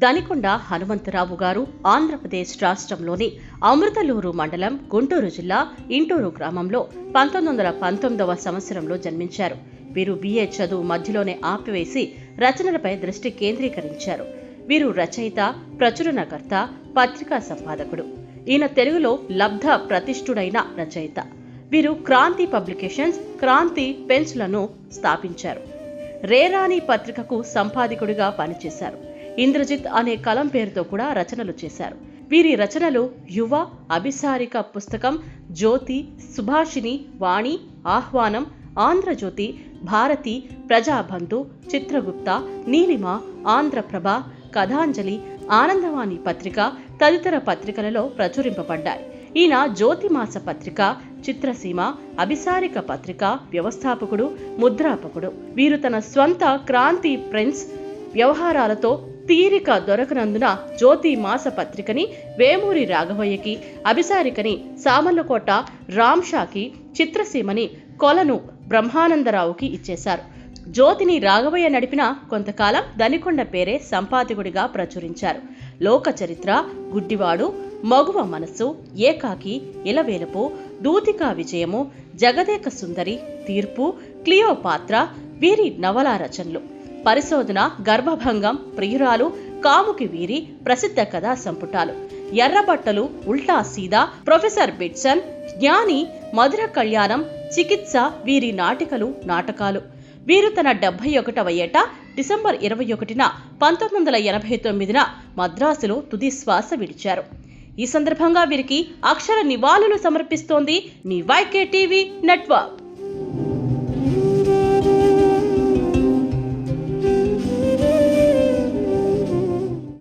దనికొండ హనుమంతరావు గారు ఆంధ్రప్రదేశ్ రాష్ట్రంలోని అమృతలూరు మండలం, గుంటూరు జిల్లా ఇంటూరు గ్రామంలో 1919వ సంవత్సరంలో జన్మించారు. వీరు BA చదువు మధ్యలోనే ఆపివేసి రచనలపై దృష్టి కేంద్రీకరించారు. వీరు రచయిత, ప్రచురణకర్త, పత్రికా సంపాదకుడు. ఈయన తెలుగులో లబ్ధ ప్రతిష్ఠుడైన రచయిత. వీరు క్రాంతి పబ్లికేషన్స్, క్రాంతి పెన్స్లను స్థాపించారు. రేరాని పత్రికకు సంపాదకుడిగా పనిచేశారు. ఇంద్రజిత్ అనే కలం పేరుతో కూడా రచనలు చేశారు. వీరి రచనలు యువ, అభిసారిక పుస్తకం, జ్యోతి, సుభాషిణి, వాణి, ఆహ్వానం, ఆంధ్రజ్యోతి, భారతి, ప్రజాబంధు, చిత్రగుప్త, నీలిమ, ఆంధ్రప్రభ, కథాంజలి, ఆనందవాణి పత్రిక తదితర పత్రికలలో ప్రచురింపబడ్డాయి. ఈయన జ్యోతిమాస పత్రిక, చిత్రసీమ, అభిసారిక పత్రిక వ్యవస్థాపకుడు, ముద్రాపకుడు. వీరు తన స్వంత క్రాంతి ప్రెస్ వ్యవహారాలతో తీరిక దొరకనందున జ్యోతి మాస పత్రికని వేమూరి రాఘవయ్యకి, అభిసారికని సామర్లకోట రామ్షాకి, చిత్రసీమని కొలను బ్రహ్మానందరావుకి ఇచ్చేశారు. జ్యోతిని రాఘవయ్య నడిపిన కొంతకాలం దనికొండ పేరే సంపాదకుడిగా ప్రచురించారు. లోక చరిత్ర, గుడ్డివాడు, మగువ మనస్సు, ఏకాకి, ఇలవేలపు, దూతికా విజయము, జగదేక సుందరి, తీర్పు, క్లియోపాత్ర వీరి నవలా రచనలు. పరిశోధన, గర్భభంగం, ప్రియురాలు, కాముకి వీరి ప్రసిద్ధ కథా సంపుటాలు. ఎర్రబట్టలు, ఉల్టా సీదా, ప్రొఫెసర్ బిట్సన్, జ్ఞాని, మధుర కళ్యాణం, చికిత్స వీరి నాటికలు, నాటకాలు. వీరు తన 71వ ఏట డిసెంబర్ 21న 1989న మద్రాసులో తుది శ్వాస విడిచారు. ఈ సందర్భంగా వీరికి అక్షర నివాళులు సమర్పిస్తోంది మీ YK టీవీ నెట్వర్క్.